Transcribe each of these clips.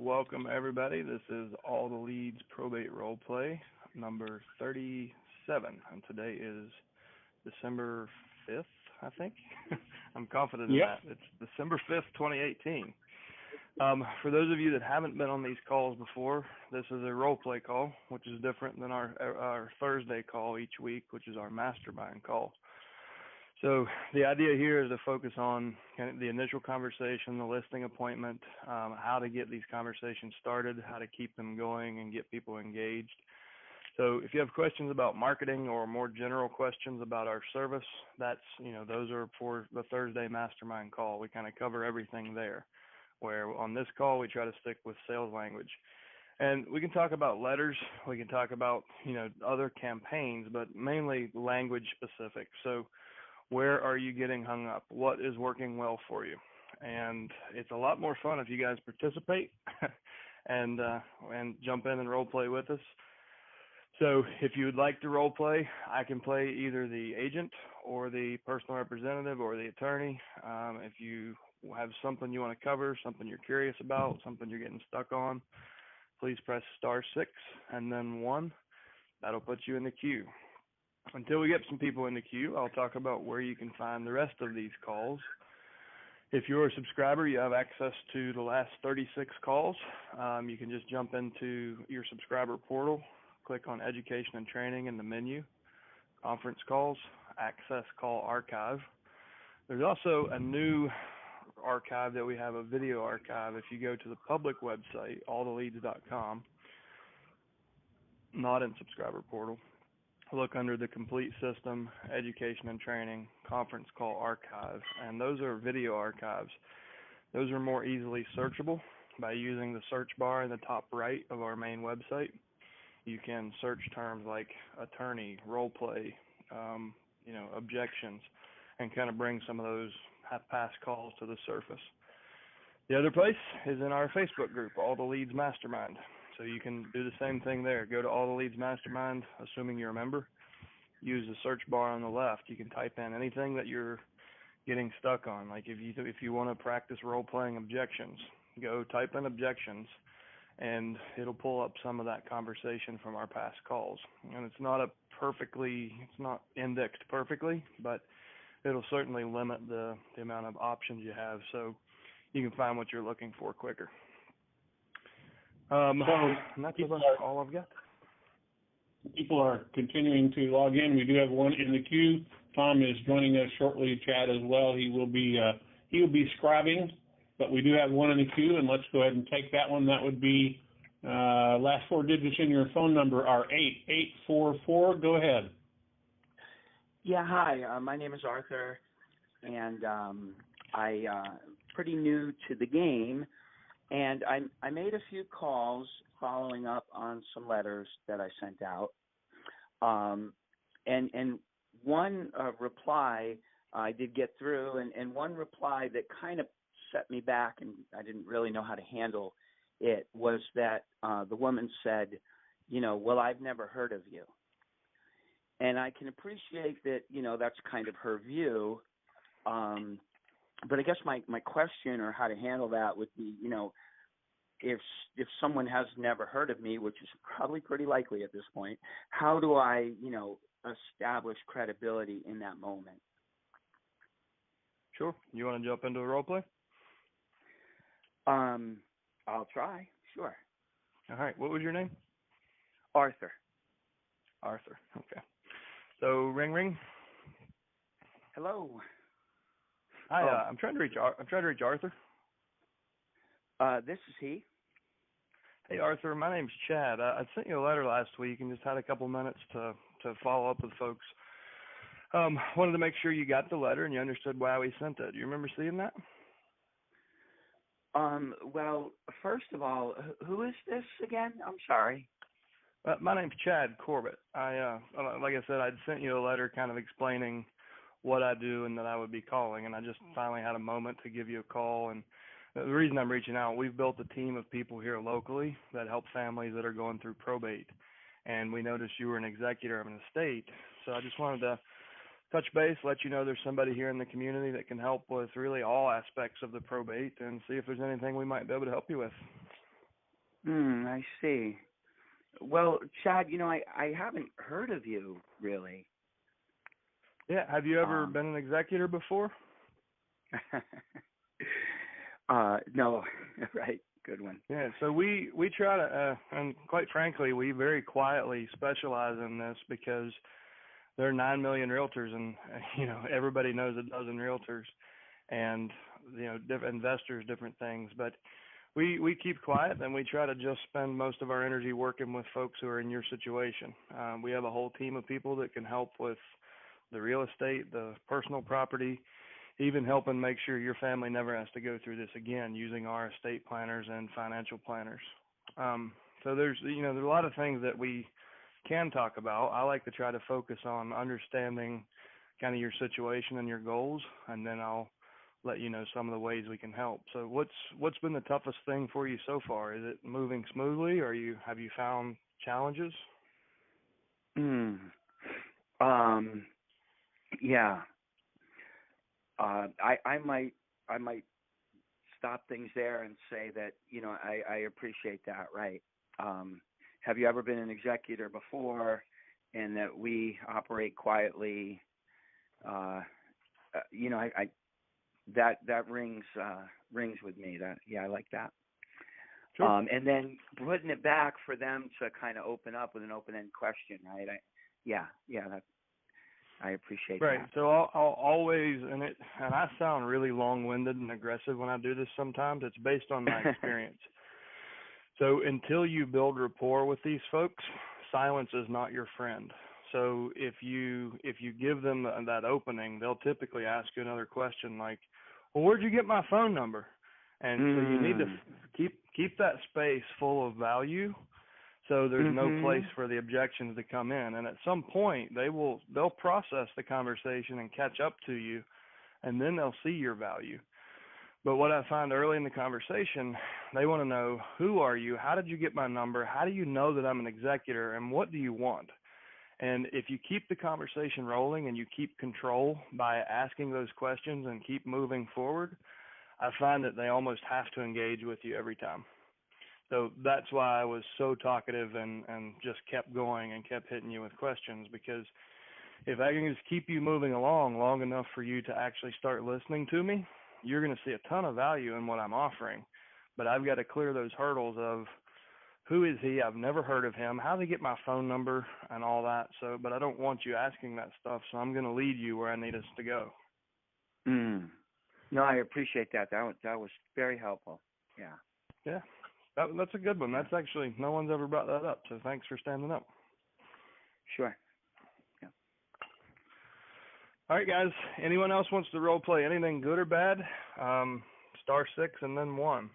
Welcome, everybody. This is All the Leads Probate Roleplay number 37, and today is December 5th, I think. I'm confident in Yep. that. It's December 5th, 2018. For those of you that haven't been on these calls before, this is a roleplay call, which is different than our Thursday call each week, which is our mastermind call. So the idea here is to focus on kind of the initial conversation, the listing appointment, how to get these conversations started, how to keep them going and get people engaged. So if you have questions about marketing or more general questions about our service, those are for the Thursday mastermind call. We kind of cover everything there, where on this call we try to stick with sales language. And we can talk about letters, we can talk about, other campaigns, but mainly language specific. So where are you getting hung up? What is working well for you? And it's a lot more fun if you guys participate and jump in and role play with us. So if you would like to role play, I can play either the agent or the personal representative or the attorney. If you have something you want to cover, something you're curious about, something you're getting stuck on, please press *6 and then 1. That'll put you in the queue. Until we get some people in the queue, I'll talk about where you can find the rest of these calls. If you're a subscriber, you have access to the last 36 calls. You can just jump into your subscriber portal, click on Education and Training in the menu, Conference Calls, Access Call Archive. There's also a new archive that we have, a video archive. If you go to the public website, alltheleads.com, not in subscriber portal, look under the complete system, education and training, conference call archive, and those are video archives. Those are more easily searchable by using the search bar in the top right of our main website. You can search terms like attorney, role play, objections, and kind of bring some of those past calls to the surface. The other place is in our Facebook group, All the Leads Mastermind. So you can do the same thing there. Go to All the Leads Mastermind, assuming you're a member. Use the search bar on the left. You can type in anything that you're getting stuck on. Like if you want to practice role-playing objections, go type in objections, and it'll pull up some of that conversation from our past calls. And it's not indexed perfectly, but it'll certainly limit the amount of options you have, so you can find what you're looking for quicker. And that's all I've got. People are continuing to log in. We do have one in the queue. Tom is joining us shortly. Chad as well. He will be scribing, but we do have one in the queue, and let's go ahead and take that one. That would be last 4 digits in your phone number are 8844. Go ahead. Yeah, hi. My name is Arthur, and I pretty new to the game. And I made a few calls following up on some letters that I sent out. And one reply I did get through, and one reply that kind of set me back, and I didn't really know how to handle it, was that the woman said, well, I've never heard of you. And I can appreciate that, that's kind of her view. But I guess my question or how to handle that would be, if someone has never heard of me, which is probably pretty likely at this point, how do I, establish credibility in that moment? Sure. You want to jump into a role play? I'll try. Sure. All right. What was your name? Arthur. Arthur. Okay. So ring ring. Hello. Hi. I'm trying to reach Arthur. This is he. Hey, Arthur. My name's Chad. I sent you a letter last week and just had a couple minutes to follow up with folks. Wanted to make sure you got the letter and you understood why we sent it. Do you remember seeing that? Well, first of all, who is this again? I'm sorry. My name's Chad Corbett. Like I said, I'd sent you a letter kind of explaining what I do and that I would be calling, and I just finally had a moment to give you a call. And the reason I'm reaching out, we've built a team of people here locally that help families that are going through probate, and we noticed you were an executor of an estate, so I just wanted to touch base, let you know there's somebody here in the community that can help with really all aspects of the probate and see if there's anything we might be able to help you with. I see. Well, Chad, I haven't heard of you really. Yeah. Have you ever Um, been an executor before? no, right. Good one. Yeah, so we try to, and quite frankly, we very quietly specialize in this because there are 9 million realtors, and everybody knows a dozen realtors, and different investors, different things. But we keep quiet, and we try to just spend most of our energy working with folks who are in your situation. We have a whole team of people that can help with the real estate, the personal property, even helping make sure your family never has to go through this again using our estate planners and financial planners. So there's a lot of things that we can talk about. I like to try to focus on understanding kind of your situation and your goals, and then I'll let you know some of the ways we can help. So what's been the toughest thing for you so far? Is it moving smoothly, or have you found challenges? Hmm. Yeah. I might stop things there and say that I appreciate that. Right. Have you ever been an executor before? And that we operate quietly. I that rings with me. I like that. Sure. And then putting it back for them to kind of open up with an open-end question, right? That I appreciate Right. that. So I'll always, and I sound really long-winded and aggressive when I do this sometimes. It's based on my experience. So until you build rapport with these folks, silence is not your friend. So if you give them that opening, they'll typically ask you another question like, "Well, where'd you get my phone number?" And so you need to keep that space full of value, so there's no place for the objections to come in. And at some point, they'll process the conversation and catch up to you, and then they'll see your value. But what I find early in the conversation, they want to know, who are you? How did you get my number? How do you know that I'm an executor? And what do you want? And if you keep the conversation rolling and you keep control by asking those questions and keep moving forward, I find that they almost have to engage with you every time. So that's why I was so talkative and just kept going and kept hitting you with questions, because if I can just keep you moving along long enough for you to actually start listening to me, you're going to see a ton of value in what I'm offering. But I've got to clear those hurdles of, who is he? I've never heard of him. How did he get my phone number and all that? So, but I don't want you asking that stuff, so I'm going to lead you where I need us to go. No, I appreciate that. That was very helpful. Yeah. Yeah, that's a good one. That's actually, no one's ever brought that up, so thanks for standing up. Sure. Yeah. All right, guys. Anyone else wants to role play anything good or bad? Star 6 and then 1.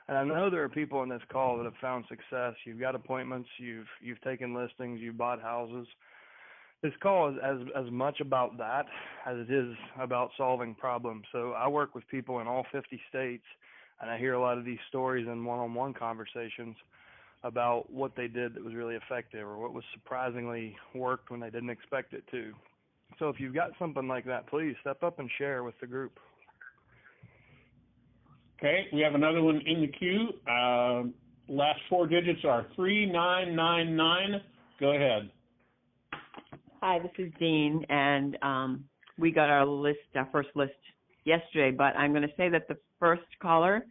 And I know there are people in this call that have found success. You've got appointments. You've taken listings. You've bought houses. This call is as much about that as it is about solving problems. So I work with people in all 50 states, and I hear a lot of these stories in one-on-one conversations about what they did that was really effective, or what was surprisingly worked when they didn't expect it to. So if you've got something like that, please step up and share with the group. Okay, we have another one in the queue. Last four digits are 3999. Go ahead. Hi, this is Dean, and we got our first list yesterday, but I'm going to say that the first caller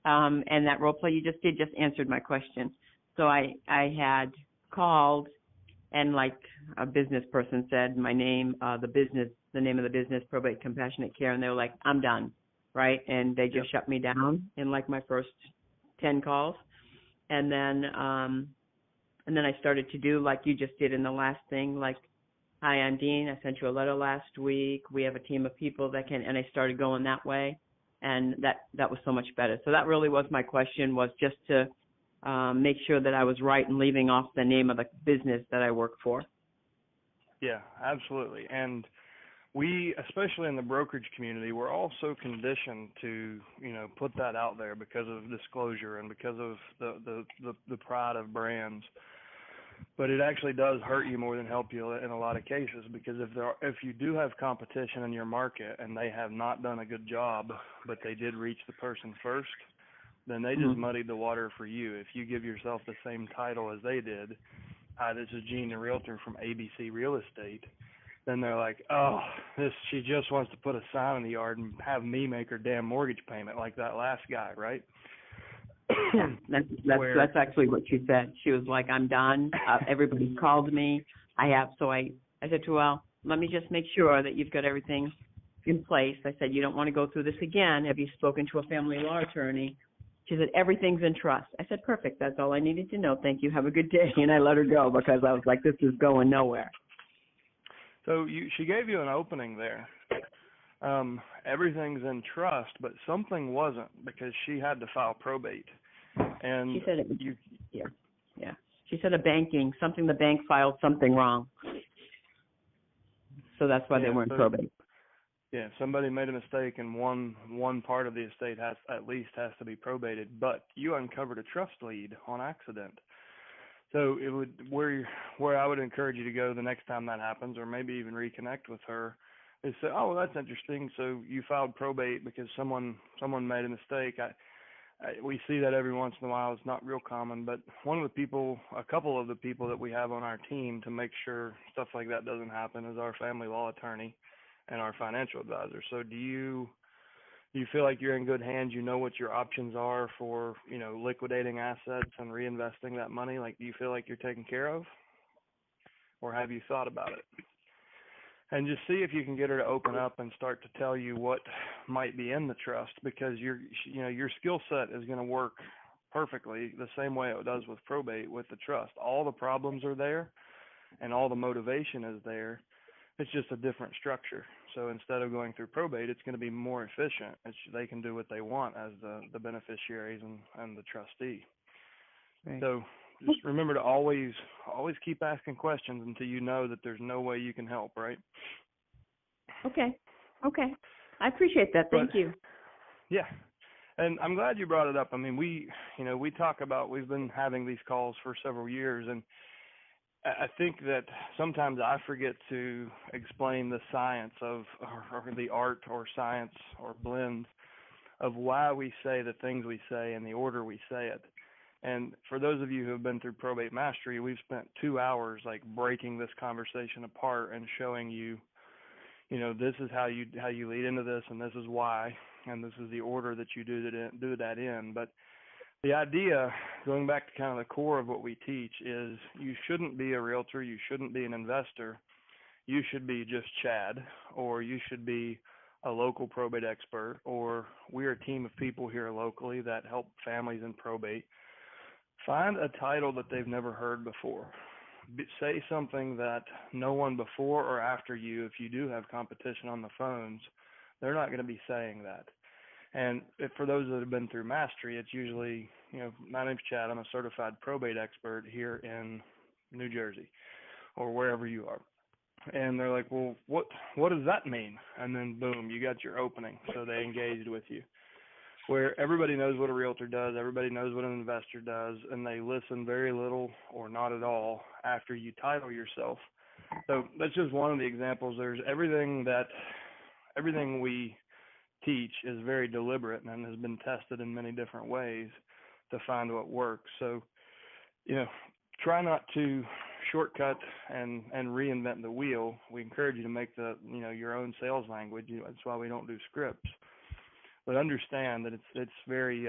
and that role play you just did just answered my question. So I had called, and like a business person said, my name, the name of the business, Probate Compassionate Care, and they were like, I'm done, right? And they just shut me down in like my first 10 calls. And then I started to do like you just did in the last thing, like, hi, I'm Dean. I sent you a letter last week. We have a team of people that can, and I started going that way, and that was so much better. So that really was my question, was just to make sure that I was right in leaving off the name of the business that I work for. Yeah, absolutely. And we, especially in the brokerage community, we're all so conditioned to, put that out there because of disclosure and because of the pride of brands. But it actually does hurt you more than help you in a lot of cases, because if you do have competition in your market and they have not done a good job, but they did reach the person first, then they just muddied the water for you. If you give yourself the same title as they did, hi, this is Gene, the realtor from ABC Real Estate, then they're like, oh, she just wants to put a sign in the yard and have me make her damn mortgage payment like that last guy, right? Yeah, that's actually what she said. She was like, I'm done. Everybody called me. I said to her, well, let me just make sure that you've got everything in place. I said, you don't want to go through this again. Have you spoken to a family law attorney? She said, everything's in trust. I said, perfect. That's all I needed to know. Thank you. Have a good day. And I let her go because I was like, this is going nowhere. So she gave you an opening there. Everything's in trust, but something wasn't because she had to file probate. And she said yeah. She said the bank filed something wrong. So that's why they weren't probate. Yeah, somebody made a mistake and one part of the estate has to be probated, but you uncovered a trust lead on accident. So it would where I would encourage you to go the next time that happens, or maybe even reconnect with her, is say, oh, well, that's interesting. So you filed probate because someone made a mistake. We see that every once in a while. It's not real common, but a couple of the people that we have on our team to make sure stuff like that doesn't happen is our family law attorney and our financial advisor. So do you feel like you're in good hands? You know what your options are for, liquidating assets and reinvesting that money? Like, do you feel like you're taken care of? Or have you thought about it? And just see if you can get her to open up and start to tell you what might be in the trust, because your skill set is going to work perfectly the same way it does with probate with the trust. All the problems are there and all the motivation is there. It's just a different structure. So instead of going through probate, it's going to be more efficient. They can do what they want as the beneficiaries and the trustee. Right. So just remember to always keep asking questions until you know that there's no way you can help, right? Okay. I appreciate that. Thank you. Yeah. And I'm glad you brought it up. I mean, we talk about, we've been having these calls for several years, and I think that sometimes I forget to explain the science or the art or science or blend of why we say the things we say and the order we say it. And for those of you who have been through Probate Mastery, we've spent 2 hours like breaking this conversation apart and showing you, this is how you lead into this, and this is why, and this is the order that you do that in. But the idea, going back to kind of the core of what we teach, is you shouldn't be a realtor, you shouldn't be an investor, you should be just Chad, or you should be a local probate expert, or we're a team of people here locally that help families in probate. Find a title that they've never heard before. Say something that no one before or after you, if you do have competition on the phones, they're not going to be saying that. And for those that have been through Mastery, it's usually, my name's Chad. I'm a certified probate expert here in New Jersey or wherever you are. And they're like, well, what does that mean? And then, boom, you got your opening. So they engaged with you. Where everybody knows what a realtor does, everybody knows what an investor does, and they listen very little or not at all after you title yourself. So that's just one of the examples. There's everything we teach is very deliberate and has been tested in many different ways to find what works. So, try not to shortcut and reinvent the wheel. We encourage you to make your own sales language. That's why we don't do scripts. But understand that it's very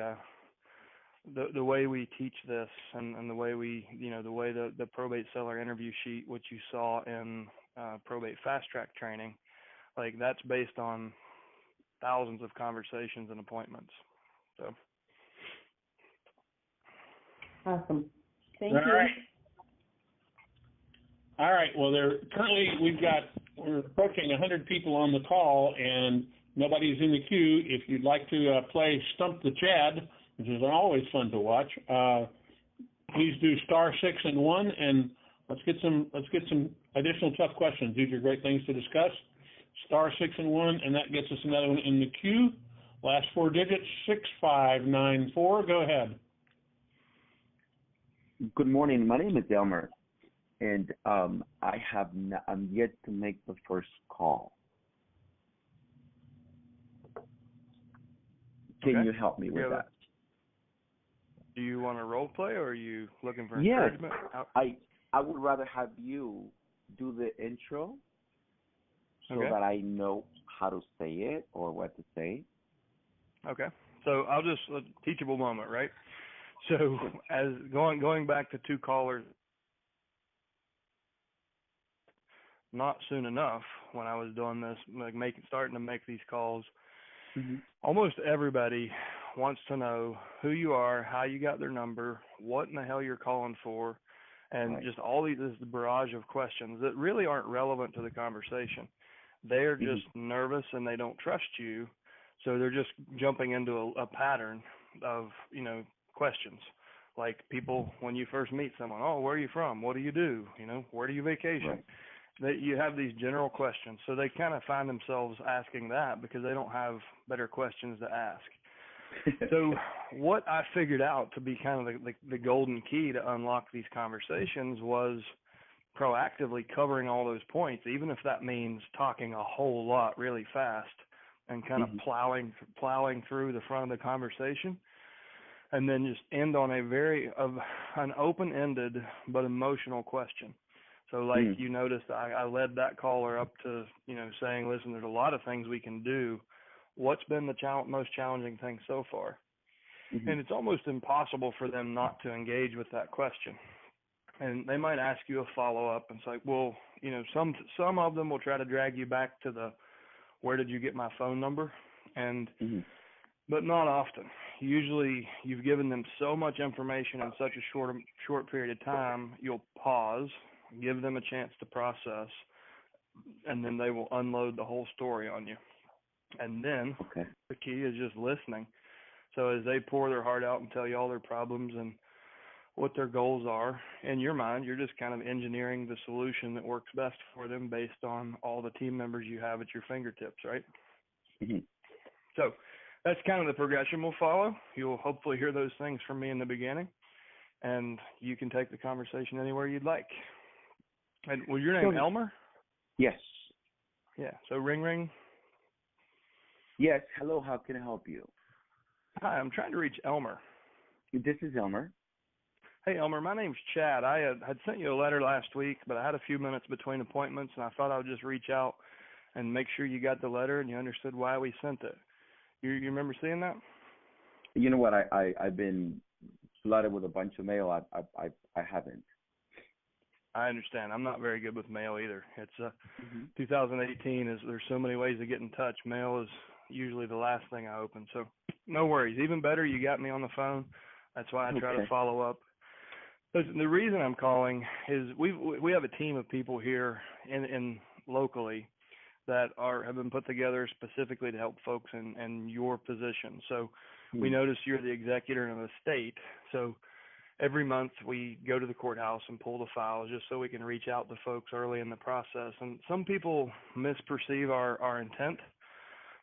the way we teach this and the way the probate seller interview sheet, which you saw in probate fast track training, like that's based on thousands of conversations and appointments. So awesome. Thank you. All right. Well, we're approaching 100 people on the call, and nobody's in the queue. If you'd like to play Stump the Chad, which is always fun to watch, please do *6 and 1, and let's get some additional tough questions. These are great things to discuss. *6 and 1, and that gets us another one in the queue. Last 4 digits, 6594. Go ahead. Good morning. My name is Elmer, and I'm yet to make the first call. Can you help me with that? Do you want to role play, or are you looking for Yes, encouragement? I would rather have you do the intro so Okay. that I know how to say it or what to say. Okay. So I'll just teachable moment, right? So as going back to two callers, not soon enough when I was doing this, like starting to make these calls. Mm-hmm. Almost everybody wants to know who you are, how you got their number, what in the hell you're calling for, and just all these this barrage of questions that really aren't relevant to the conversation. They're just nervous and they don't trust you, so they're just jumping into a pattern of, questions. Like people, when you first meet someone, oh, where are you from? What do you do? Where do you vacation? Right. That you have these general questions, so they kind of find themselves asking that because they don't have better questions to ask. So what I figured out to be kind of the golden key to unlock these conversations was proactively covering all those points, even if that means talking a whole lot really fast and kind of plowing through the front of the conversation, and then just end on an open-ended but emotional question. So like you noticed, I led that caller up to, saying, listen, there's a lot of things we can do. What's been the most challenging thing so far? And it's almost impossible for them not to engage with that question. And they might ask you a follow-up, and it's like, well, some of them will try to drag you back to where did you get my phone number? And but not often. Usually you've given them so much information in such a short period of time, you'll pause, give them a chance to process, and then they will unload the whole story on you. And then the key is just listening. So as they pour their heart out and tell you all their problems and what their goals are, in your mind, you're just kind of engineering the solution that works best for them based on all the team members you have at your fingertips, right? So that's kind of the progression we'll follow. You'll hopefully hear those things from me in the beginning, and you can take the conversation anywhere you'd like. And was your name Elmer? Yes. Yeah. So ring. Yes. Hello. How can I help you? Hi. I'm trying to reach Elmer. This is Elmer. Hey, Elmer. My name's Chad. I had sent you a letter last week, but I had a few minutes between appointments, and I thought I would just reach out and make sure you got the letter and you understood why we sent it. You remember seeing that? You know what? I've been flooded with a bunch of mail. I haven't. I understand. I'm not very good with mail either. It's 2018 there's so many ways to get in touch. Mail is usually the last thing I open. So no worries. Even better, you got me on the phone. That's why I try to follow up. Listen, the reason I'm calling is we have a team of people here in locally that have been put together specifically to help folks in your position. So we notice you're the executor of the estate. So every month we go to the courthouse and pull the files just so we can reach out to folks early in the process. And some people misperceive our intent,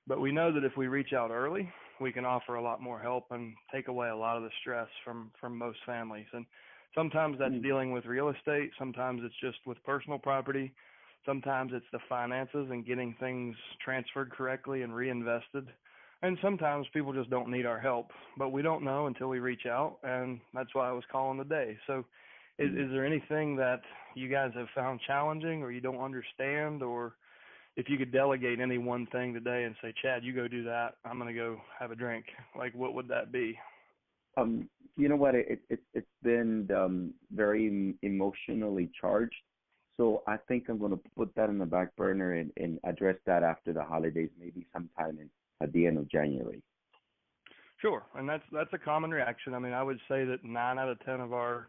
but we know that if we reach out early, we can offer a lot more help and take away a lot of the stress from most families. And sometimes that's dealing with real estate. Sometimes it's just with personal property. Sometimes it's the finances and getting things transferred correctly and reinvested. And sometimes people just don't need our help, but we don't know until we reach out, and that's why I was calling today. So is there anything that you guys have found challenging or you don't understand, or if you could delegate any one thing today and say, Chad, you go do that, I'm going to go have a drink, like what would that be? You know what? It's been very emotionally charged. So I think I'm going to put that in the back burner and address that after the holidays, maybe sometime at the end of January. Sure, and that's a common reaction. I mean, I would say that 9 out of 10 of our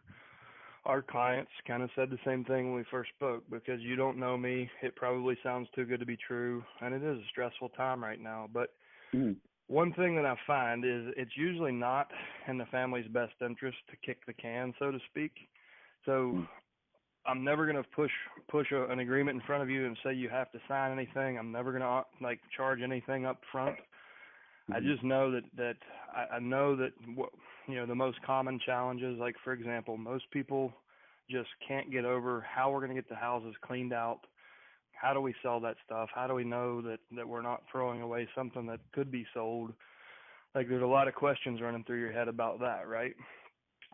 clients kind of said the same thing when we first spoke. Because you don't know me, it probably sounds too good to be true, and it is a stressful time right now. But one thing that I find is it's usually not in the family's best interest to kick the can, so to speak. So I'm never going to push an agreement in front of you and say you have to sign anything. I'm never going to charge anything up front. I just know that I know that the most common challenges, like for example, most people just can't get over how we're going to get the houses cleaned out. How do we sell that stuff? How do we know that we're not throwing away something that could be sold? Like there's a lot of questions running through your head about that, right?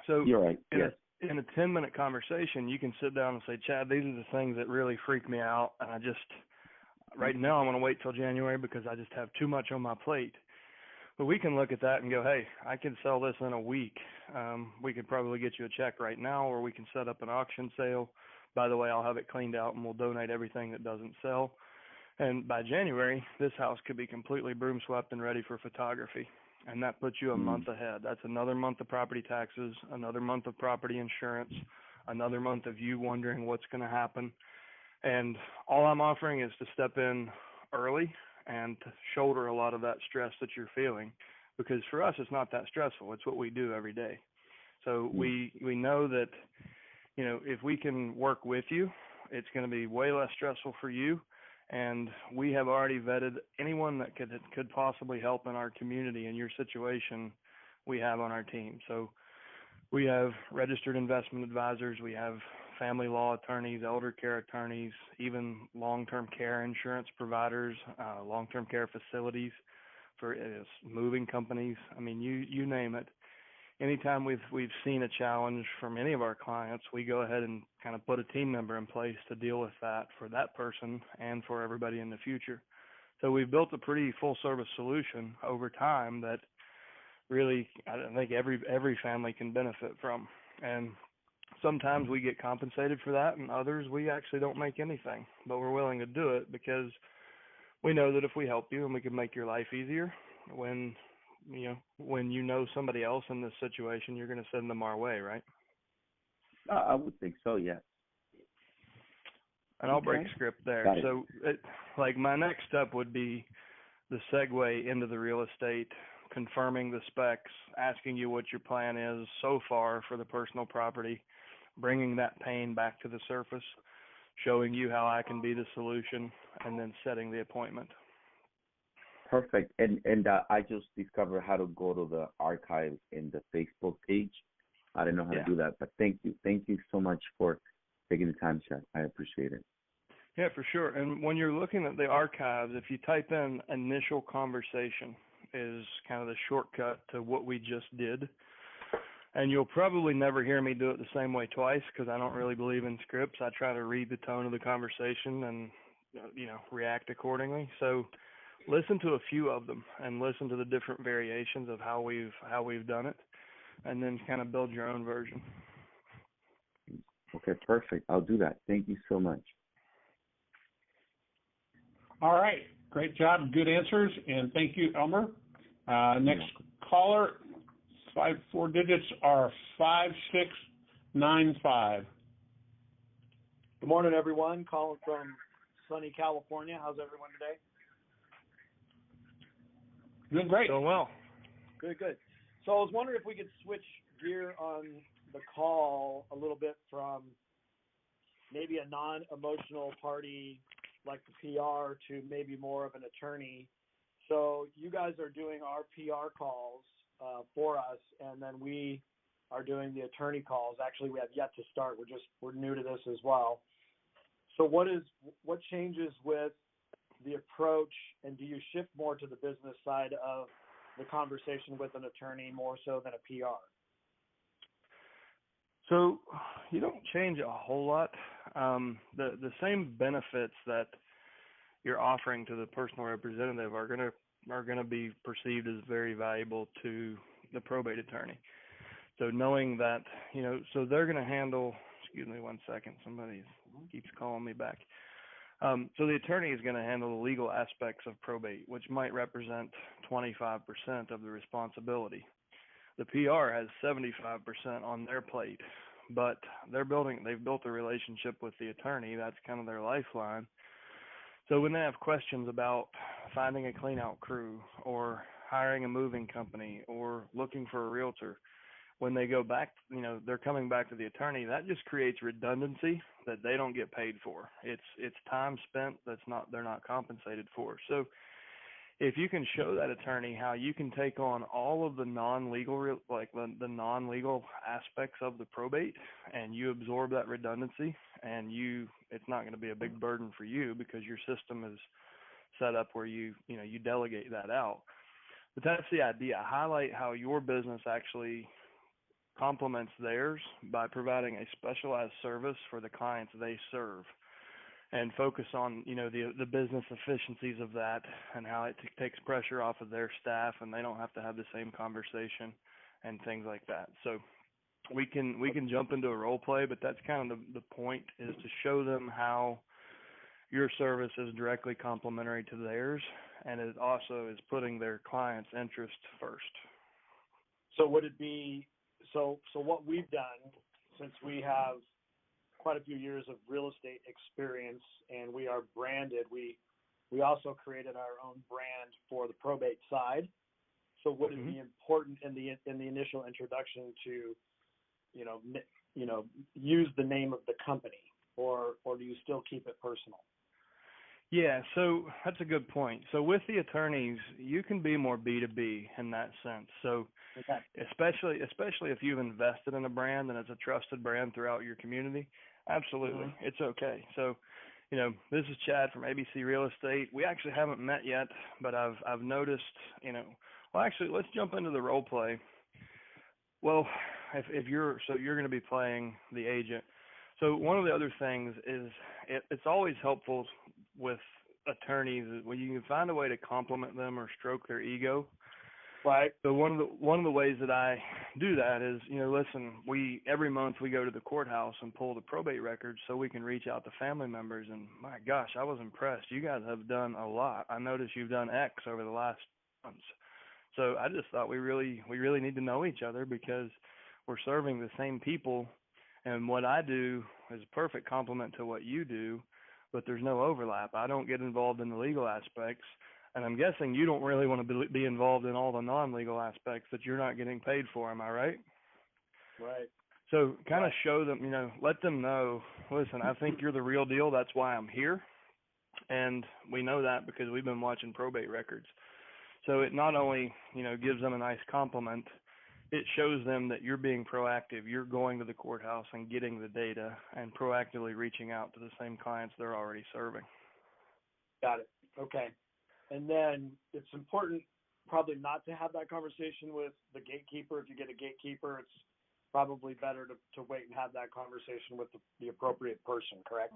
So You're right. in Yes. in a 10-minute conversation, you can sit down and say, Chad, these are the things that really freak me out, and right now I'm going to wait till January because I just have too much on my plate. But we can look at that and go, hey, I can sell this in a week. We could probably get you a check right now, or we can set up an auction sale. By the way, I'll have it cleaned out and we'll donate everything that doesn't sell. And by January, this house could be completely broom swept and ready for photography. And that puts you a month ahead. That's another month of property taxes, another month of property insurance, another month of you wondering what's going to happen. And all I'm offering is to step in early and to shoulder a lot of that stress that you're feeling, because for us, it's not that stressful. It's what we do every day. So we know that, if we can work with you, it's going to be way less stressful for you. And we have already vetted anyone that could possibly help in our community in your situation. We have on our team. So we have registered investment advisors. We have family law attorneys, elder care attorneys, even long-term care insurance providers, long-term care facilities for moving companies. I mean, you name it. Anytime we've seen a challenge from any of our clients, we go ahead and kind of put a team member in place to deal with that for that person and for everybody in the future. So we've built a pretty full-service solution over time that really I think every family can benefit from. And sometimes we get compensated for that, and others we actually don't make anything, but we're willing to do it because we know that if we help you and we can make your life easier, when you know somebody else in this situation, you're going to send them our way, right? I would think so, yes. And I'll break script there. So my next step would be the segue into the real estate, confirming the specs, asking you what your plan is so far for the personal property, bringing that pain back to the surface, showing you how I can be the solution, and then setting the appointment. Perfect. And I just discovered how to go to the archives in the Facebook page. I didn't know how to do that, but thank you. Thank you so much for taking the time, Chad. I appreciate it. Yeah, for sure. And when you're looking at the archives, if you type in initial conversation is kind of the shortcut to what we just did. And you'll probably never hear me do it the same way twice because I don't really believe in scripts. I try to read the tone of the conversation and, react accordingly. So listen to a few of them and listen to the different variations of how we've done it, and then kind of build your own version. Okay, perfect. I'll do that. Thank you so much. All right. Great job. Good answers. And thank you, Elmer. Next caller, 4 digits are 5695. Good morning, everyone. Calling from sunny California. How's everyone today? Doing great. Doing well. Good. So I was wondering if we could switch gear on the call a little bit from maybe a non-emotional party like the PR to maybe more of an attorney. So you guys are doing our PR calls for us, and then we are doing the attorney calls. Actually, we have yet to start. We're new to this as well. So what changes with the approach, and do you shift more to the business side of the conversation with an attorney more so than a PR? So you don't change a whole lot. The same benefits that you're offering to the personal representative are gonna be perceived as very valuable to the probate attorney. So knowing that, so they're gonna handle. Excuse me 1 second. Somebody keeps calling me back. So the attorney is going to handle the legal aspects of probate, which might represent 25% of the responsibility. The PR has 75% on their plate, but they've built a relationship with the attorney. That's kind of their lifeline. So when they have questions about finding a clean out crew or hiring a moving company or looking for a realtor, when they go back, they're coming back to the attorney, that just creates redundancy that they don't get paid for. It's time spent they're not compensated for. So if you can show that attorney how you can take on all of the non-legal, like the non-legal aspects of the probate, and you absorb that redundancy, and it's not going to be a big burden for you because your system is set up where you delegate that out. But that's the idea. Highlight how your business actually complements theirs by providing a specialized service for the clients they serve, and focus on, you know, the business efficiencies of that and how it takes pressure off of their staff, and they don't have to have the same conversation and things like that. So we can jump into a role play, but that's kind of the point, is to show them how your service is directly complementary to theirs, and it also is putting their client's interest first. So would it be, so what we've done, since we have quite a few years of real estate experience and we are branded, we also created our own brand for the probate side. So would it be important in the initial introduction to, you know, use the name of the company, or do you still keep it personal? Yeah, so that's a good point. So with the attorneys, you can be more B2B in that sense. So Okay. especially if you've invested in a brand and it's a trusted brand throughout your community, absolutely, it's okay. So, you know, this is Chad from ABC Real Estate. We actually haven't met yet, but I've noticed, you know, well, actually, let's jump into the role play. Well, if you're going to be playing the agent. So one of the other things is it's always helpful with attorneys when you can find a way to compliment them or stroke their ego. Right. So one of the ways that I do that is, you know, listen, every month we go to the courthouse and pull the probate records so we can reach out to family members, and my gosh, I was impressed. You guys have done a lot. I noticed you've done X over the last months. So I just thought we really need to know each other, because we're serving the same people, and what I do is a perfect complement to what you do, but there's no overlap. I don't get involved in the legal aspects, and I'm guessing you don't really want to be involved in all the non-legal aspects that you're not getting paid for. Am I right? Right. So kind of show them, you know, let them know, listen, I think you're the real deal. That's why I'm here. And we know that because we've been watching probate records. So it not only, you know, gives them a nice compliment, it shows them that you're being proactive. You're going to the courthouse and getting the data and proactively reaching out to the same clients they're already serving. Got it. Okay. And then it's important probably not to have that conversation with the gatekeeper. If you get a gatekeeper, it's probably better to wait and have that conversation with the appropriate person, correct?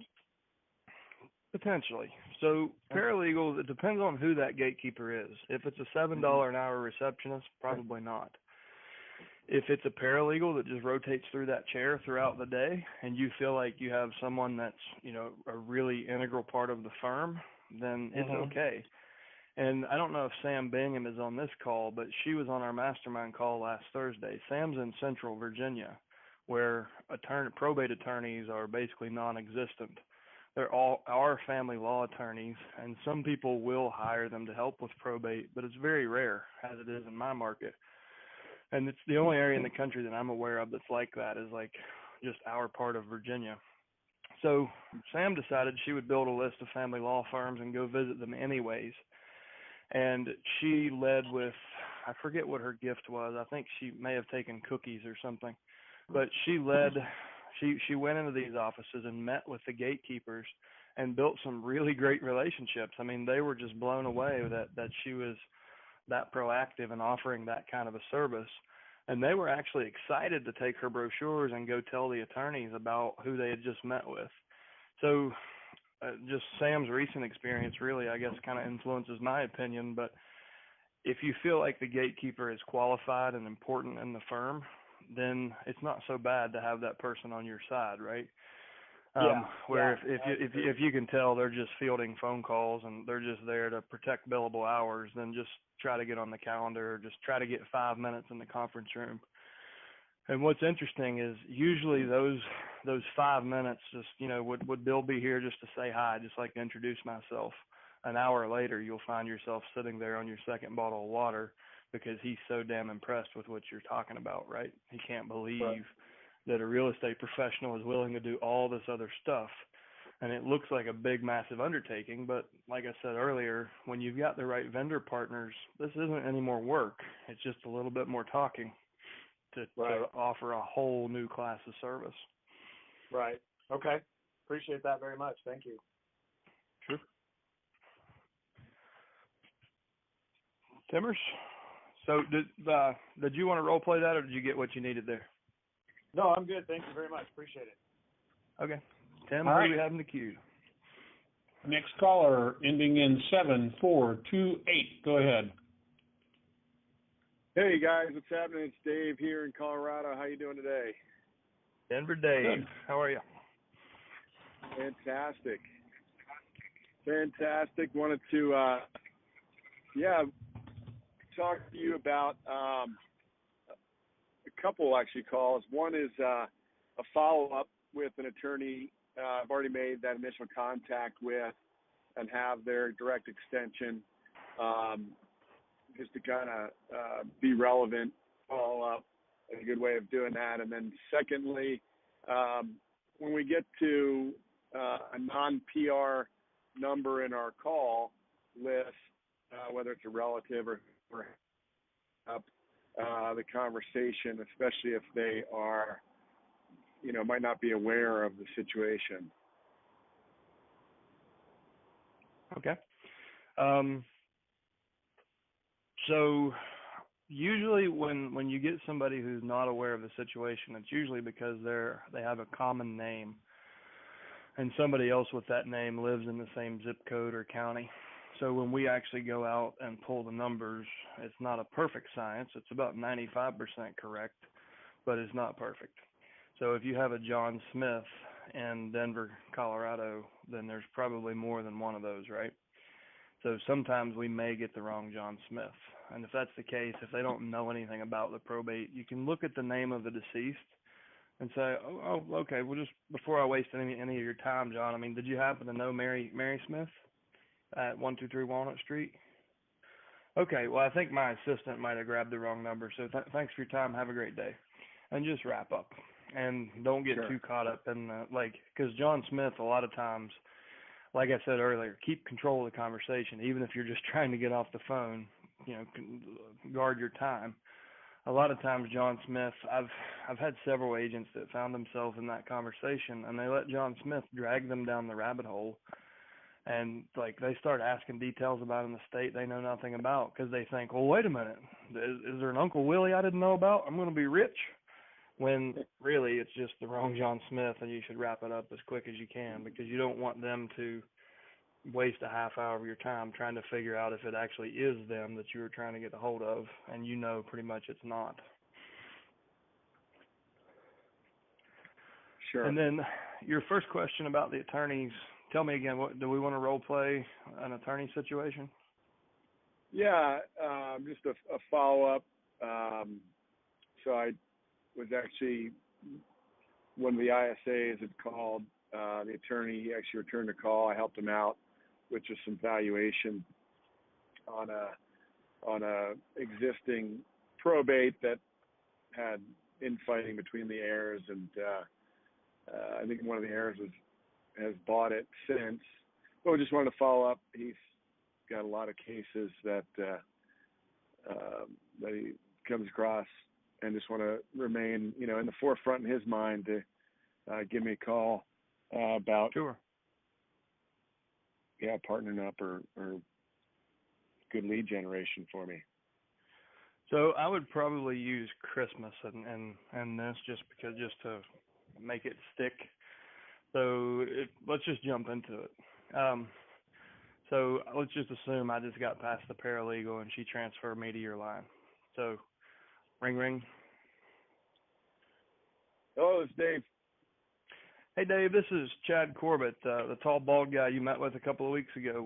Potentially. So paralegals, it depends on who that gatekeeper is. If it's a $7 an hour receptionist, probably not. If it's a paralegal that just rotates through that chair throughout the day, and you feel like you have someone that's, you know, a really integral part of the firm, then it's okay. And I don't know if Sam Bingham is on this call, but she was on our mastermind call last Thursday. Sam's in Central Virginia, where probate attorneys are basically non-existent. They're all our family law attorneys, and some people will hire them to help with probate, but it's very rare, as it is in my market. And it's the only area in the country that I'm aware of that's like that, is like just our part of Virginia. So Sam decided she would build a list of family law firms and go visit them anyways. And she led with, I forget what her gift was. I think she may have taken cookies or something. But she went into these offices and met with the gatekeepers and built some really great relationships. I mean, they were just blown away that she was that proactive in offering that kind of a service. And they were actually excited to take her brochures and go tell the attorneys about who they had just met with. So just Sam's recent experience really, I guess, kind of influences my opinion. But if you feel like the gatekeeper is qualified and important in the firm, then it's not so bad to have that person on your side, right? If you can tell they're just fielding phone calls and they're just there to protect billable hours, then just try to get on the calendar, or just try to get 5 minutes in the conference room. And what's interesting is usually those 5 minutes just, you know, would Bill be here just to say hi, just like to introduce myself. An hour later, you'll find yourself sitting there on your second bottle of water because he's so damn impressed with what you're talking about, right? He can't believe that a real estate professional is willing to do all this other stuff. And it looks like a big, massive undertaking, but like I said earlier, when you've got the right vendor partners, this isn't any more work. It's just a little bit more talking to offer a whole new class of service. Right. Okay. Appreciate that very much. Thank you. Sure. Timmers, so did you want to role play that, or did you get what you needed there? No, I'm good. Thank you very much. Appreciate it. Okay. Tim, All who right. do we have in the queue? Next caller, ending in 7428. Go ahead. Hey guys, what's happening? It's Dave here in Colorado. How you doing today? Denver Dave. Good. How are you? Fantastic. Wanted to talk to you about a couple actually calls. One is a follow-up with an attorney I've already made that initial contact with and have their direct extension just to kind of be relevant, follow up, and a good way of doing that. And then secondly, when we get to a non-PR number in our call list, whether it's a relative or up the conversation, especially if they are, might not be aware of the situation. Okay. So usually when you get somebody who's not aware of the situation, it's usually because they have a common name and somebody else with that name lives in the same zip code or county. So when we actually go out and pull the numbers, it's not a perfect science. It's about 95% correct, but it's not perfect. So if you have a John Smith in Denver, Colorado, then there's probably more than one of those, right? So sometimes we may get the wrong John Smith. And if that's the case, if they don't know anything about the probate, you can look at the name of the deceased and say, oh okay, well, just before I waste any of your time, John, I mean, did you happen to know Mary Smith at 123 Walnut Street? Okay, well, I think my assistant might have grabbed the wrong number, so thanks for your time. Have a great day. And just wrap up. And don't get too caught up in, because John Smith, a lot of times, like I said earlier, keep control of the conversation. Even if you're just trying to get off the phone, guard your time. A lot of times John Smith, I've had several agents that found themselves in that conversation, and they let John Smith drag them down the rabbit hole, and they start asking details about an estate they know nothing about, because they think, well, wait a minute, is there an Uncle Willie I didn't know about? I'm going to be rich. When really it's just the wrong John Smith, and you should wrap it up as quick as you can, because you don't want them to waste a half hour of your time trying to figure out if it actually is them that you were trying to get a hold of, and pretty much it's not. Sure. And then your first question about the attorneys, tell me again, do we want to role play an attorney situation? Yeah, just a follow-up. So I was actually, when the ISAs had called, the attorney, he actually returned a call. I helped him out with just some valuation on a existing probate that had infighting between the heirs, and I think one of the heirs has bought it since. But we just wanted to follow up. He's got a lot of cases that he comes across, and just want to remain, in the forefront in his mind to give me a call about partnering up or good lead generation for me. So I would probably use Christmas and this just to make it stick. So let's just jump into it. So let's just assume I just got past the paralegal and she transferred me to your line. So ring, ring. Hello, it's Dave. Hey Dave, this is Chad Corbett, the tall bald guy you met with a couple of weeks ago.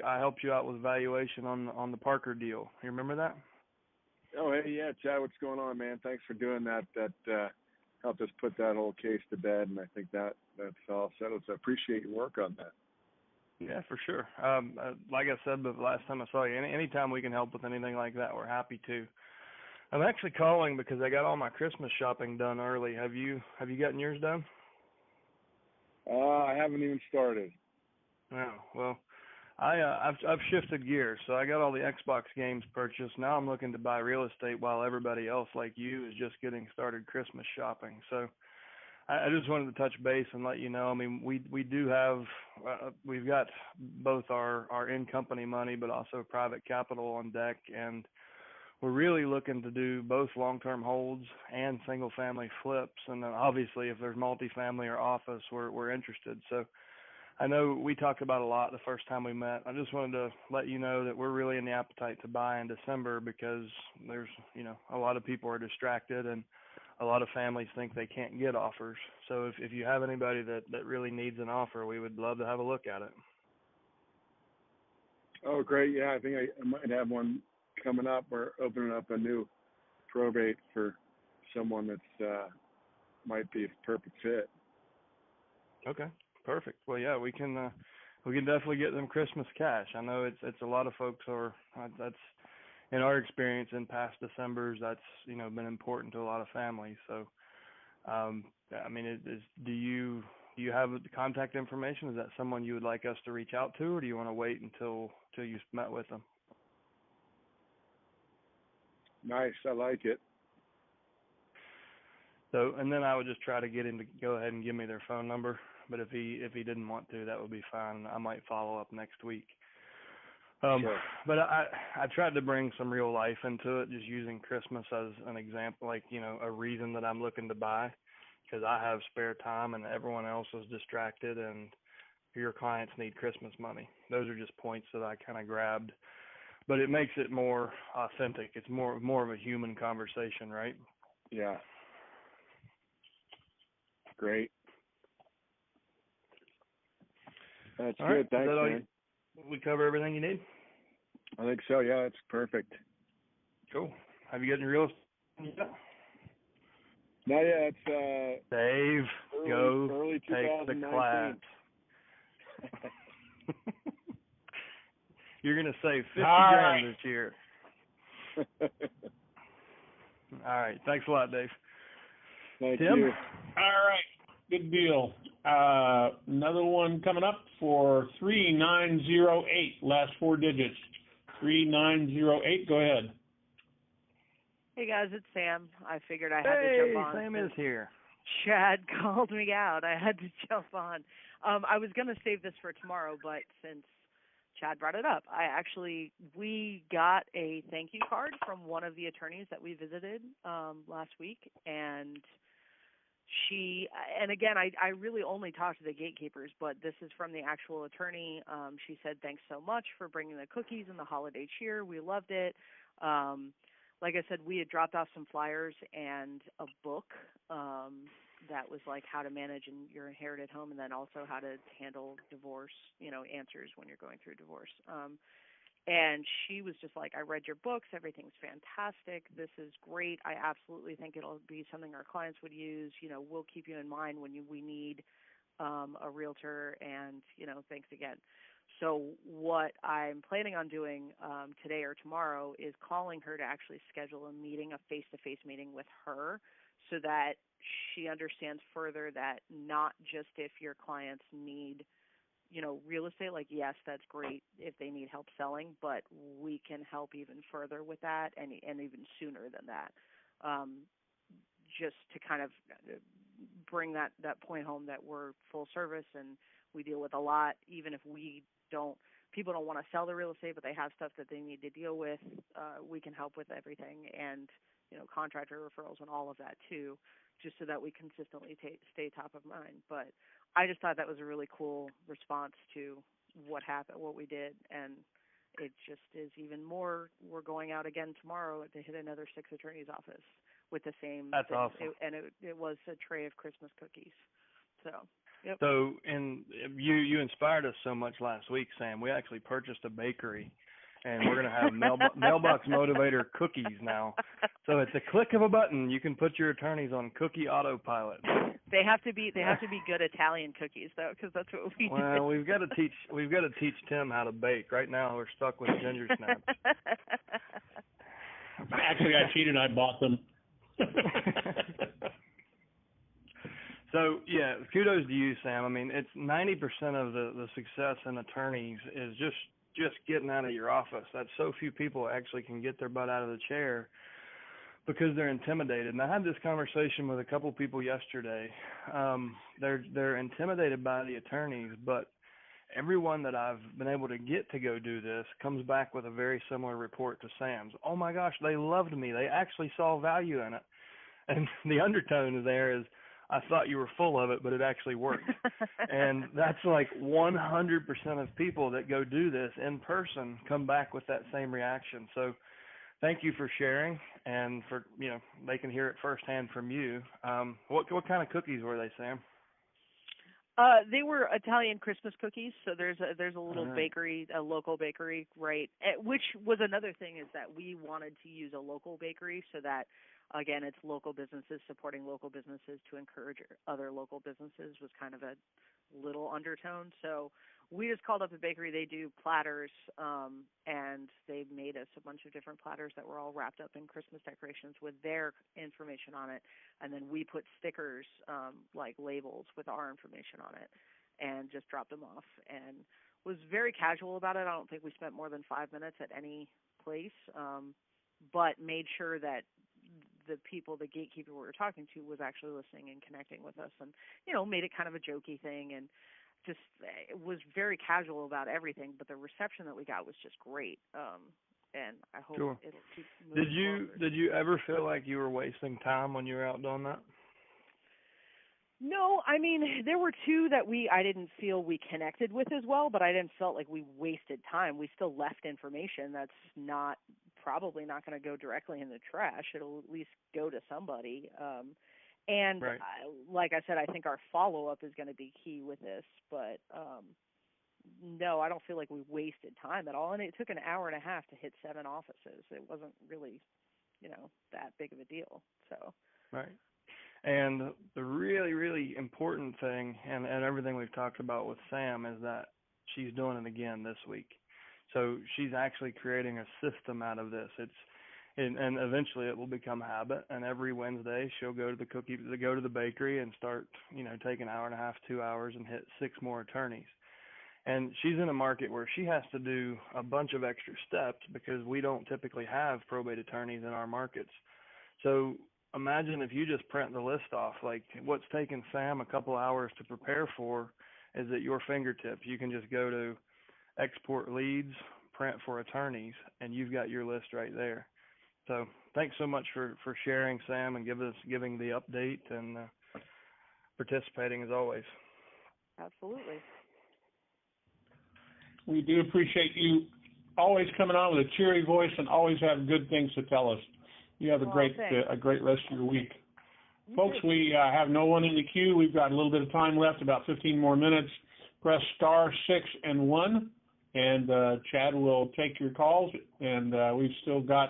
I helped you out with valuation on the Parker deal. You remember that? Oh, hey, yeah, Chad, what's going on, man? Thanks for doing that. That helped us put that whole case to bed, and I think that's all settled. So I appreciate your work on that. Yeah, for sure. Like I said, but last time I saw you, anytime we can help with anything like that, we're happy to. I'm actually calling because I got all my Christmas shopping done early. Have you gotten yours done? I haven't even started. Oh, well, I've shifted gears, so I got all the Xbox games purchased. Now I'm looking to buy real estate while everybody else like you is just getting started Christmas shopping. So I just wanted to touch base and let you know. I mean, we do have we've got both our in-company money, but also private capital on deck, and we're really looking to do both long-term holds and single-family flips. And then obviously, if there's multifamily or office, we're interested. So I know we talked about a lot the first time we met. I just wanted to let you know that we're really in the appetite to buy in December because there's, a lot of people are distracted and a lot of families think they can't get offers. So if you have anybody that really needs an offer, we would love to have a look at it. Oh, great. Yeah, I think I might have one coming up. We're opening up a new probate for someone that's might be a perfect fit. Okay, perfect. Well, yeah, we can definitely get them Christmas cash. I know it's a lot of folks that's in our experience in past Decembers, that's been important to a lot of families. So, I mean, do you have the contact information? Is that someone you would like us to reach out to, or do you want to wait until you've met with them? Nice, I like it. So, and then I would just try to get him to go ahead and give me their phone number. But if he didn't want to, that would be fine. I might follow up next week. Sure. But I tried to bring some real life into it, just using Christmas as an example, like, a reason that I'm looking to buy, because I have spare time and everyone else is distracted and your clients need Christmas money. Those are just points that I kind of grabbed, but it makes it more authentic. It's more of a human conversation, right? Yeah. Great. That's All good. right. Thanks, man. We cover everything you need? I think so. Yeah, that's perfect. Cool. Have you got any real estate yet? Not yet. It's Dave, early take the 2019. claps. You're going to save 50 All grand right. this year. All right. Thanks a lot, Dave. Thank Tim? you. All right. Good deal. Another one coming up for 3908, last four digits. 3908, go ahead. Hey guys, it's Sam. I figured I had to jump on. Hey, Sam is here. Chad called me out. I had to jump on. I was going to save this for tomorrow, but since Chad brought it up, we got a thank you card from one of the attorneys that we visited last week, and again, I really only talked to the gatekeepers, but this is from the actual attorney. She said, thanks so much for bringing the cookies and the holiday cheer. We loved it. Like I said, we had dropped off some flyers and a book that was like how to manage your inherited home, and then also how to handle divorce, answers when you're going through divorce. And she was just like, I read your books. Everything's fantastic. This is great. I absolutely think it'll be something our clients would use. We'll keep you in mind when we need a realtor, and, thanks again. So what I'm planning on doing today or tomorrow is calling her to actually schedule a meeting, a face-to-face meeting with her, so that she understands further that not just if your clients need real estate, like, yes, that's great if they need help selling, but we can help even further with that and even sooner than that. Just to kind of bring that point home that we're full service and we deal with a lot, even if people don't want to sell the real estate, but they have stuff that they need to deal with, we can help with everything, and, contractor referrals and all of that too, just so that we consistently stay top of mind. But I just thought that was a really cool response to what happened, what we did, and it just is even more. We're going out again tomorrow to hit another 6 attorney's office with the same. That's thing. awesome. It was a tray of Christmas cookies. So, yep. So, and you inspired us so much last week, Sam. We actually purchased a bakery, and we're going to have mailbox motivator cookies now. So at the click of a button, you can put your attorneys on cookie autopilot. They have to be good Italian cookies though, because that's what we do. Well, we've got to teach Tim how to bake. Right now, we're stuck with ginger snaps. Actually, I cheated. I bought them. So yeah, kudos to you, Sam. I mean, it's 90% of the success in attorneys is just getting out of your office. That's so few people actually can get their butt out of the chair because they're intimidated. And I had this conversation with a couple people yesterday. They're intimidated by the attorneys, but everyone that I've been able to get to go do this comes back with a very similar report to Sam's. Oh my gosh, they loved me. They actually saw value in it. And the undertone there is, I thought you were full of it, but it actually worked. And that's like 100% of people that go do this in person come back with that same reaction. So thank you for sharing, and for, they can hear it firsthand from you. What kind of cookies were they, Sam? They were Italian Christmas cookies. So there's a little bakery, a local bakery, right? Which was another thing, is that we wanted to use a local bakery so that, again, it's local businesses supporting local businesses to encourage other local businesses was kind of a little undertone. So we just called up the bakery. They do platters, and they made us a bunch of different platters that were all wrapped up in Christmas decorations with their information on it. And then we put stickers, like labels with our information on it, and just dropped them off, and was very casual about it. I don't think we spent more than 5 minutes at any place, but made sure that the people, the gatekeeper we were talking to, was actually listening and connecting with us, and, made it kind of a jokey thing, and just was very casual about everything. But the reception that we got was just great. And I hope it'll keep moving forward. Did you ever feel like you were wasting time when you were out doing that? No, I mean, there were two that I didn't feel we connected with as well, but I didn't felt like we wasted time. We still left information that's probably not going to go directly in the trash. It'll at least go to somebody. And right. Like I said, I think our follow-up is going to be key with this, but no, I don't feel like we wasted time at all. And it took an hour and a half to hit 7 offices. It wasn't really, that big of a deal. So. Right. And the really, really important thing, and everything we've talked about with Sam, is that she's doing it again this week. So she's actually creating a system out of this. And eventually it will become habit. And every Wednesday she'll go to the bakery and start, take an hour and a half, 2 hours, and hit 6 more attorneys. And she's in a market where she has to do a bunch of extra steps because we don't typically have probate attorneys in our markets. So imagine if you just print the list off. Like, what's taken Sam a couple hours to prepare for is at your fingertips. You can just go to export leads, print for attorneys, and you've got your list right there. So thanks so much for sharing, Sam, and giving the update and participating as always. Absolutely. We do appreciate you always coming on with a cheery voice and always have good things to tell us. You have a great rest of your week. Folks, we have no one in the queue. We've got a little bit of time left, about 15 more minutes. Press star 6 and 1, and Chad will take your calls. And we've still got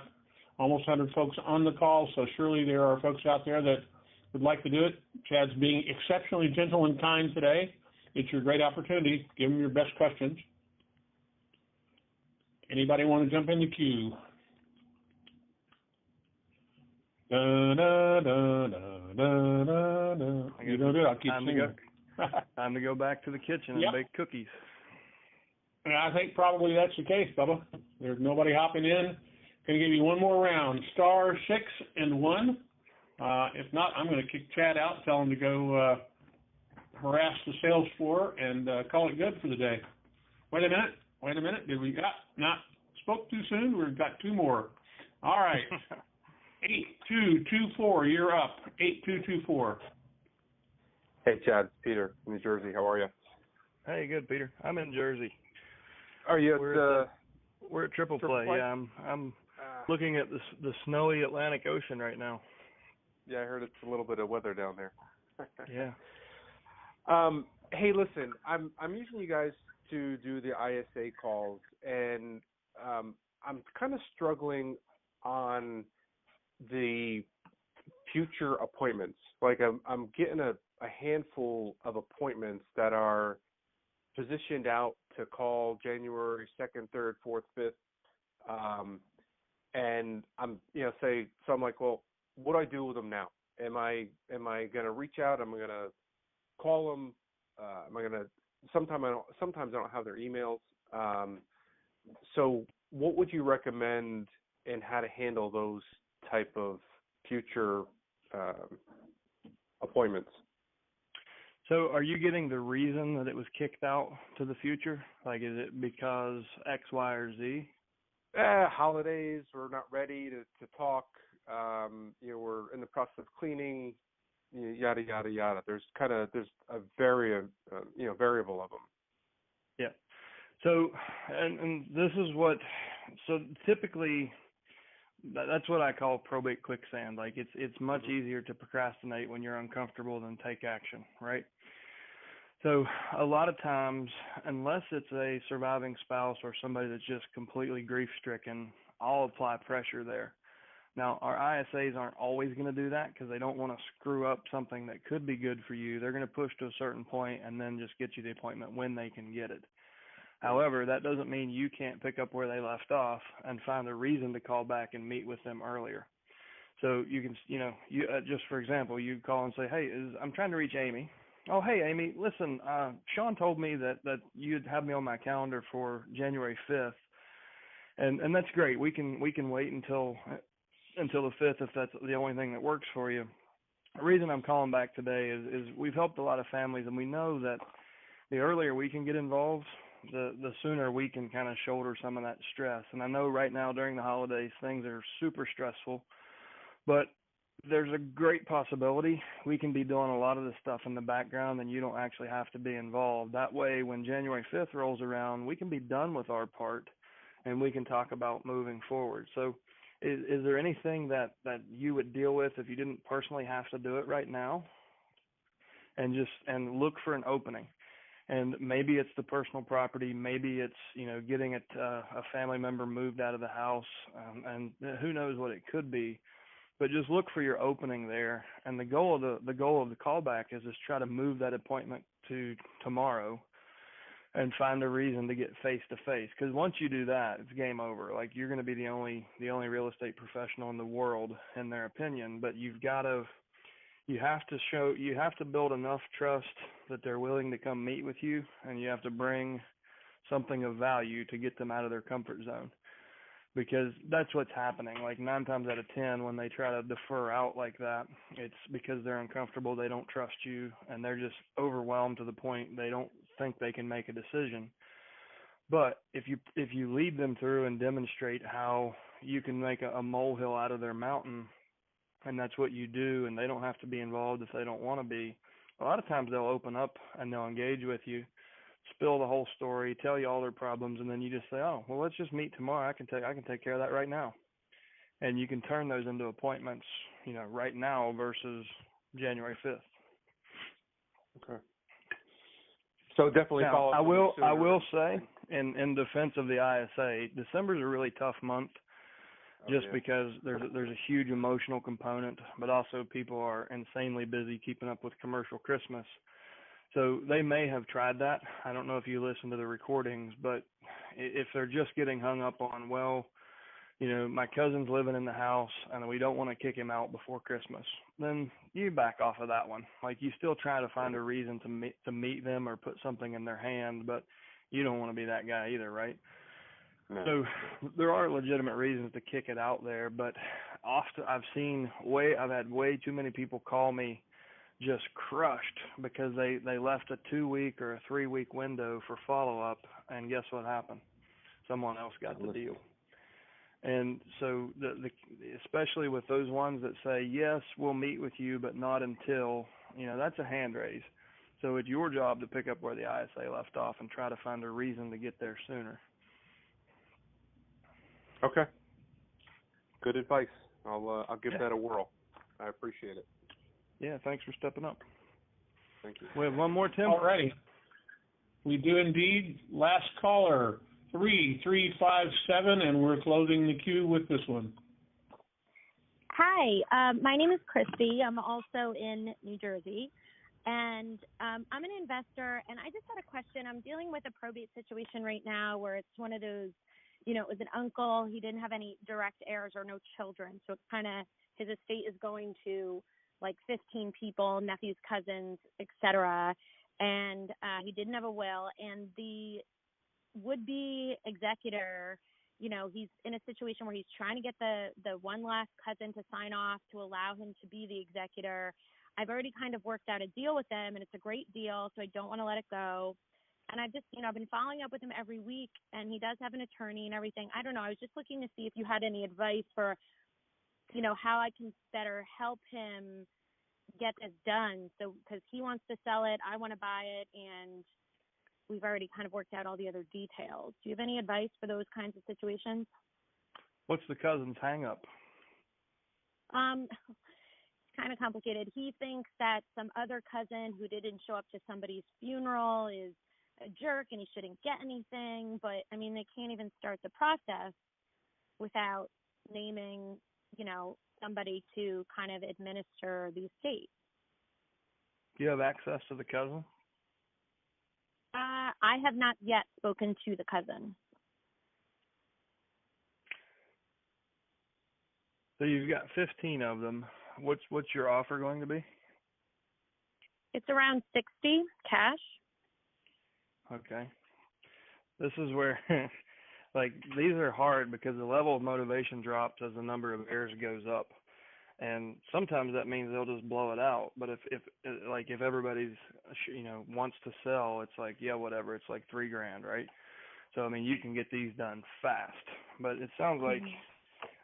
almost 100 folks on the call, so surely there are folks out there that would like to do it. Chad's being exceptionally gentle and kind today. It's your great opportunity. Give him your best questions. Anybody want to jump in the queue? You don't do it, I'll keep singing. Time to go back to the kitchen and bake cookies. And I think probably that's the case, Bubba. There's nobody hopping in. Going to give you one more round. Star 6 and 1. If not, I'm going to kick Chad out, tell him to go harass the sales floor and call it good for the day. Wait a minute. Did we not spoke too soon? We've got 2 more. All right. 8224, you're up. 8224. Hey, Chad, it's Peter, New Jersey. How are you? Hey, good, Peter. I'm in Jersey. Are you? We're at Triple Play. Yeah, I'm looking at the snowy Atlantic Ocean right now. Yeah, I heard it's a little bit of weather down there. Yeah. Hey, listen, I'm using you guys to do the ISA calls, and I'm kind of struggling on the future appointments. Like I'm getting a handful of appointments that are positioned out to call January 2nd, 3rd, 4th, 5th. And I'm, so I'm like, well, what do I do with them now? Am I going to reach out? Am I going to call them? Am I going to, sometimes I don't have their emails. So what would you recommend in how to handle those type of future appointments? So are you getting the reason that it was kicked out to the future? Like, is it because X, Y, or Z? Holidays, we're not ready to talk. We're in the process of cleaning, yada, yada, yada. There's a variable of them. Yeah. So, and this is what, so typically that's what I call probate quicksand. Like it's much easier to procrastinate when you're uncomfortable than take action, right? So a lot of times, unless it's a surviving spouse or somebody that's just completely grief stricken, I'll apply pressure there. Now, our ISAs aren't always going to do that because they don't want to screw up something that could be good for you. They're going to push to a certain point and then just get you the appointment when they can get it. However, that doesn't mean you can't pick up where they left off and find a reason to call back and meet with them earlier. So you can, just for example, you call and say, hey, I'm trying to reach Amy. Oh, hey, Amy, listen, Sean told me that you'd have me on my calendar for January 5th. And that's great. We can wait until the 5th if that's the only thing that works for you. The reason I'm calling back today is we've helped a lot of families, and we know that the earlier we can get involved, the sooner we can kind of shoulder some of that stress. And I know right now during the holidays things are super stressful, but there's a great possibility we can be doing a lot of this stuff in the background and you don't actually have to be involved. That way when January 5th rolls around, we can be done with our part and we can talk about moving forward. So is there anything that you would deal with if you didn't personally have to do it right now? And look for an opening. And maybe it's the personal property, maybe it's, getting a family member moved out of the house, and who knows what it could be. But just look for your opening there. And the goal of the callback is just try to move that appointment to tomorrow and find a reason to get face to face. Because once you do that, it's game over. Like you're going to be the only real estate professional in the world, in their opinion. But you have to build enough trust that they're willing to come meet with you, and you have to bring something of value to get them out of their comfort zone. Because that's what's happening. Like 9 times out of 10, when they try to defer out like that, it's because they're uncomfortable, they don't trust you, and they're just overwhelmed to the point they don't think they can make a decision. But if you lead them through and demonstrate how you can make a molehill out of their mountain, and that's what you do, and they don't have to be involved if they don't want to be, a lot of times they'll open up and they'll engage with you, spill the whole story, tell you all their problems, and then you just say, oh, well, let's just meet tomorrow. I can take care of that right now. And you can turn those into appointments, right now versus January 5th. Okay. So definitely now, follow up. I will say, in defense of the ISA, December's a really tough month. Because there's a huge emotional component, but also people are insanely busy keeping up with commercial Christmas. So they may have tried that. I don't know if you listen to the recordings, but if they're just getting hung up on, my cousin's living in the house and we don't want to kick him out before Christmas, then you back off of that one. Like you still try to find a reason to meet them or put something in their hand, but you don't want to be that guy either, right? No. So there are legitimate reasons to kick it out there, but often I've had way too many people call me just crushed because they left a 2-week or a 3-week window for follow-up, and guess what happened? Someone else got the deal. And so especially with those ones that say, yes, we'll meet with you, but not until, that's a hand raise. So it's your job to pick up where the ISA left off and try to find a reason to get there sooner. Okay. Good advice. I'll give that a whirl. I appreciate it. Yeah, thanks for stepping up. Thank you. We have one more, Tim. All righty. We do indeed. Last caller, 3357, and we're closing the queue with this one. Hi, my name is Christy. I'm also in New Jersey, and I'm an investor, and I just had a question. I'm dealing with a probate situation right now where it's one of those, it was an uncle. He didn't have any direct heirs or no children, so it's kind of his estate is going to like 15 people, nephews, cousins, etc. And he didn't have a will, and the would-be executor, he's in a situation where he's trying to get the one last cousin to sign off to allow him to be the executor. I've already kind of worked out a deal with them, and it's a great deal, so I don't want to let it go. And I've just, I've been following up with him every week, and he does have an attorney and everything. I don't know. I was just looking to see if you had any advice for, how I can better help him get this done. So, because he wants to sell it, I want to buy it, and we've already kind of worked out all the other details. Do you have any advice for those kinds of situations? What's the cousin's hang up? It's kind of complicated. He thinks that some other cousin who didn't show up to somebody's funeral is a jerk and he shouldn't get anything. But, they can't even start the process without naming, somebody to kind of administer the estate. Do you have access to the cousin? I have not yet spoken to the cousin. So you've got 15 of them. What's your offer going to be? It's around 60 cash. Okay. This is where, these are hard because the level of motivation drops as the number of heirs goes up. And sometimes that means they'll just blow it out. But if everybody's, wants to sell, it's like, yeah, whatever. It's like $3,000, right? So, you can get these done fast. But it sounds like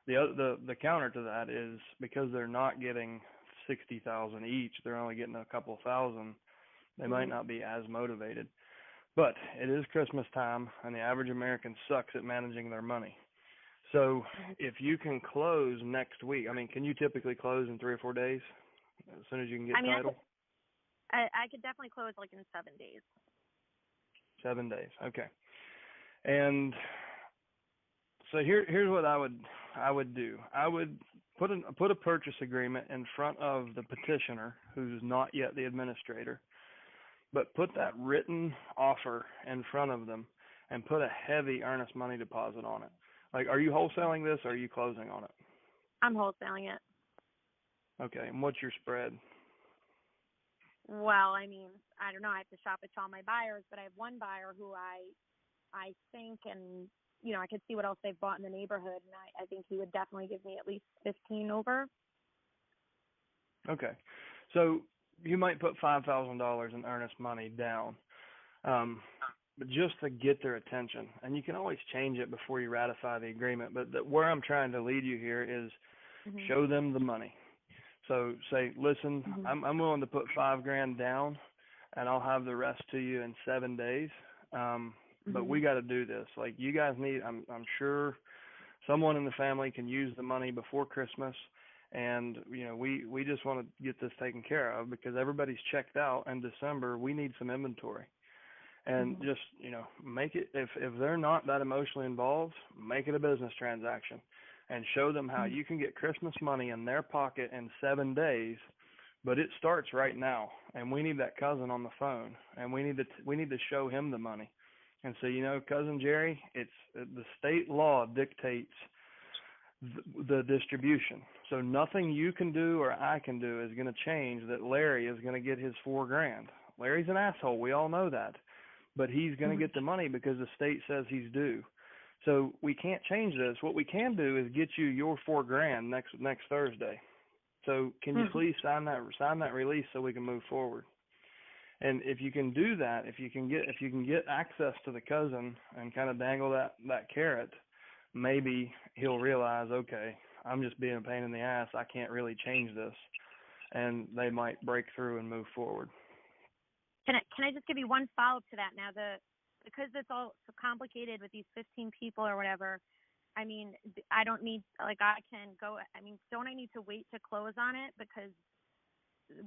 the counter to that is because they're not getting 60,000 each, they're only getting a couple thousand. They might not be as motivated. But it is Christmas time, and the average American sucks at managing their money. So if you can close next week, can you typically close in 3 or 4 days as soon as you can get title? I could definitely close in 7 days. 7 days, okay. And so here's what I would do. I would put a purchase agreement in front of the petitioner, who's not yet the administrator, but put that written offer in front of them and put a heavy earnest money deposit on it. Are you wholesaling this or are you closing on it? I'm wholesaling it. Okay, and what's your spread? Well, I don't know. I have to shop it to all my buyers, but I have one buyer who I think, and I could see what else they've bought in the neighborhood, and I think he would definitely give me at least 15 over. Okay, so you might put $5,000 in earnest money down, but just to get their attention. And you can always change it before you ratify the agreement. But where I'm trying to lead you here is show them the money. So say, listen, I'm willing to put $5,000 down, and I'll have the rest to you in 7 days. But we got to do this. You guys need. I'm sure someone in the family can use the money before Christmas. And, we just want to get this taken care of because everybody's checked out in December. We need some inventory. And just, make it, if they're not that emotionally involved, make it a business transaction and show them how you can get Christmas money in their pocket in 7 days. But it starts right now. And we need that cousin on the phone, and we need to show him the money. And so, Cousin Jerry, it's the state law dictates the distribution. So nothing you can do or I can do is going to change that Larry is going to get his $4,000. Larry's an asshole. We all know that. But he's going to get the money because the state says he's due. So we can't change this. What we can do is get you your $4,000 next Thursday. So can you please sign that release so we can move forward? And if you can do that, if you can get access to the cousin and kind of dangle that carrot, maybe he'll realize, okay, I'm just being a pain in the ass. I can't really change this. And they might break through and move forward. Can I just give you one follow-up to that now? Because it's all so complicated with these 15 people or whatever, I don't need, I can go, don't I need to wait to close on it because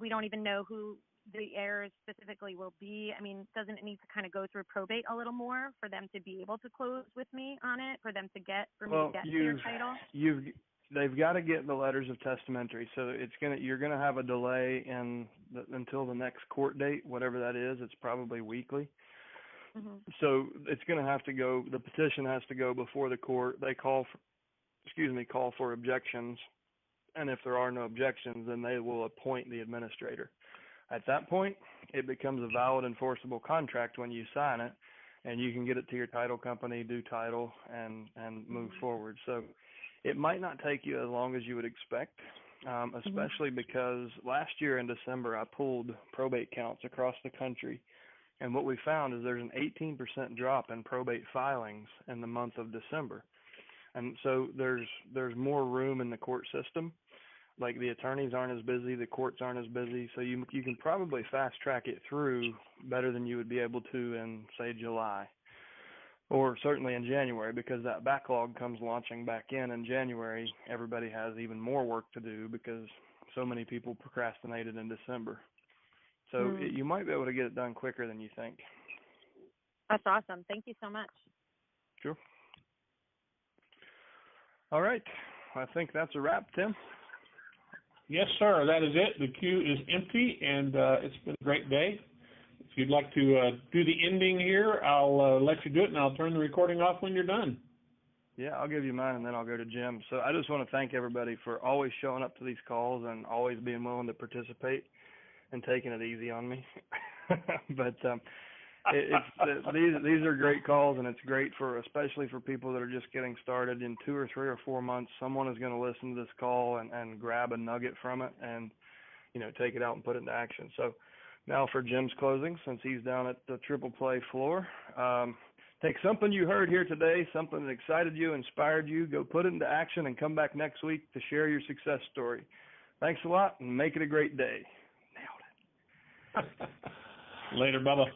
we don't even know who the heirs specifically will be? Doesn't it need to kind of go through probate a little more for them to be able to close with me on it, for me to get their title? They've got to get the letters of testamentary, so you're gonna have a delay until the next court date, whatever that is. It's probably weekly. So it's going to have to go. The petition has to go before the court. They call for objections, and if there are no objections, then they will appoint the administrator. At that point, it becomes a valid enforceable contract when you sign it, and you can get it to your title company, do title, and move forward. So it might not take you as long as you would expect, especially because last year in December I pulled probate counts across the country, and what we found is there's an 18% drop in probate filings in the month of December. And so there's more room in the court system. Like the attorneys aren't as busy, the courts aren't as busy, so you can probably fast track it through better than you would be able to in, say, July, or certainly in January, because that backlog comes launching back in January. Everybody has even more work to do because so many people procrastinated in December. So you might be able to get it done quicker than you think. That's awesome. Thank you so much. Sure. All right. I think that's a wrap, Tim. Yes, sir. That is it. The queue is empty, and it's been a great day. If you'd like to do the ending here, I'll let you do it, and I'll turn the recording off when you're done. Yeah, I'll give you mine, and then I'll go to Jim. So I just want to thank everybody for always showing up to these calls and always being willing to participate and taking it easy on me. But these are great calls, and it's great especially for people that are just getting started. In 2 or 3 or 4 months, someone is going to listen to this call and grab a nugget from it and, take it out and put it into action. So now for Jim's closing, since he's down at the triple play floor, take something you heard here today, something that excited you, inspired you, go put it into action, and come back next week to share your success story. Thanks a lot, and make it a great day. Nailed it. Later, Bubba.